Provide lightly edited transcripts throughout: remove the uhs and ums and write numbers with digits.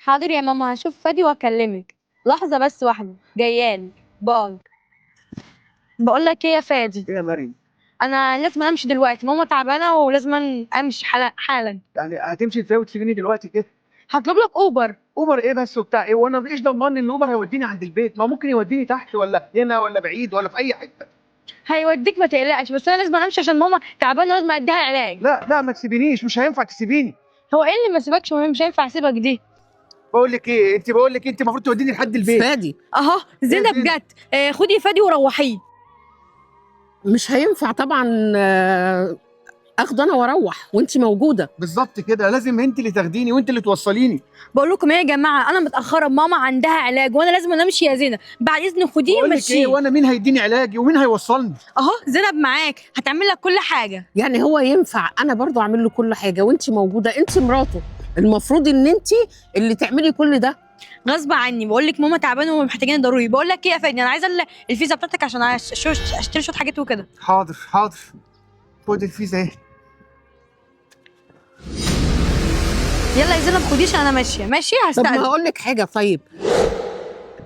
حاضر يا ماما، هشوف فادي واكلمك. لحظة بس واحدة، جايالي. باي. بقول لك ايه يا فادي؟ ايه يا مريم؟ انا لازم امشي دلوقتي، ماما تعبانة ولازم امشي حالا حالا. يعني هتمشي ازاي وتسيبيني دلوقتي كده؟ هطلب لك اوبر. اوبر ايه بس وبتاع ايه؟ وانا ايش ضمان ان الاوبر هيوديني عند البيت؟ ما ممكن يوديني تحت ولا هنا ولا بعيد ولا في اي حته. هيوديك ما تقلقش، بس انا لازم امشي عشان ماما تعبانة، لازم اديها علاج. لا لا ما تسيبينيش، مش هينفع تسيبيني. هو ايه اللي ما سيبكش؟ مش هينفع اسيبك دي. بقول لك انت المفروض توديني لحد البيت. فادي، اهو زينب زينب؟ جت. خدي فادي وروحيه. مش هينفع طبعا. اخده انا واروح وانت موجوده. بالظبط كده، لازم انت اللي تاخديني وانت اللي توصليني. بقول لكم ايه يا جماعة، انا متأخرة، ماما عندها علاج وانا لازم امشي يا زينب. بعد اذنك خديه بقول لك ايه، ومشيه. وانا مين هيديني علاجي ومين هيوصلني؟ اهو زينب معاك، هتعمل لك كل حاجة. يعني هو ينفع انا برضو اعمل له كل حاجه وانت موجوده؟ انت مراته، المفروض ان انت اللي تعملي كل ده. غصب عني، بقول لك ماما تعبانه ومحتاجين ضروري. بقول لك ايه يا فادي، انا عايزه الفيزا بتاعتك عشان اشتري شويه حاجات وكده. حاضر حاضر. خد الفيزا اهي. يلا يا زينب خديه عشان انا ماشيه طب ما هستأذن. هقول لك حاجه طيب.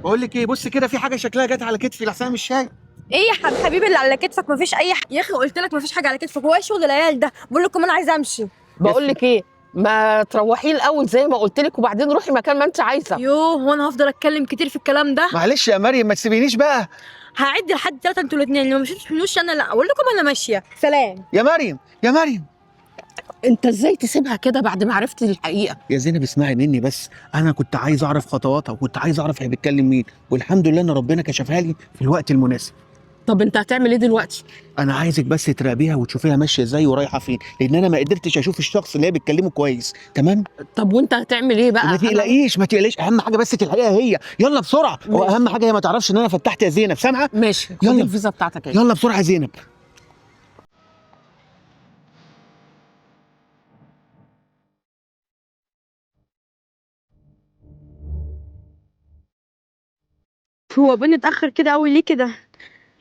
بقول لك ايه، بص كده، في حاجه شكلها جت على كتفي لحسن مش شايف. ايه يا حبيبي اللي على كتفك؟ مفيش اي يا اخي قلت لك مفيش حاجه على كتفك. هو ايه شغل العيال ده؟ بقول لكم انا عايزه امشي. بقول لك ايه، ما تروحيه الاول زي ما قلت لك وبعدين روحي مكان ما انت عايزه. يوه، هو انا هفضل اتكلم كتير في الكلام ده؟ معلش يا مريم ما تسيبينيش بقى. هعد لحد 3 انتوا الاثنين، لو مشيتوا فلوس انا لا. اقول لكم انا ماشيه، سلام. يا مريم يا مريم. انت ازاي تسيبها كده بعد ما عرفت الحقيقه؟ يا زينب اسمعي مني بس، انا كنت عايز اعرف خطواتها وكنت عايز اعرف هي بتكلم مين، والحمد لله ان ربنا كشفها لي في الوقت المناسب. طب انت هتعمل ايه دلوقتي؟ انا عايزك بس تراقبيها وتشوفيها ماشيه ازاي ورايحه فين، لان انا ما قدرتش اشوف الشخص اللي هي بتكلمه كويس. تمام؟ طب وانت هتعمل ايه بقى؟ ما تقلقيش ما تقلقيش، اهم حاجه بس تلحقيها هي. يلا بسرعه، واهم حاجه هي ما تعرفش ان انا فتحت يا زينب، سامعه؟ ماشي، خد يلا. الفيزا بتاعتك اهي. يلا بسرعه يا زينب. هو بني اتاخر كده قوي ليه كده؟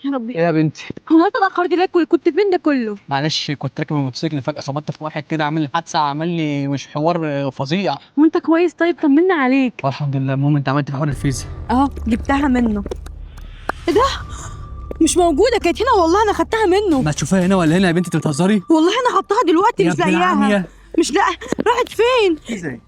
يا ربي. ايه يا بنتي؟ هو انت اتاخرت ليه؟ كنت فين ده كله؟ معلش كنت راكب الموتوسيكل فجأة خبطت في واحد كده عامل لي حادثة، عمل لي مش حوار فظيع. وانت كويس؟ طيب طمنا عليك. والحمد لله. المهم انت عملت في حوار الفيزا؟ اه جبتها منه. ايه ده؟ مش موجوده، كانت هنا والله، انا خدتها منه. ما تشوفيها هنا ولا هنا يا بنتي؟ انت بتهزري؟ والله انا حطها دلوقتي يا مش ابن لاقياها. العمية. مش لا. راحت فين؟ ازاي؟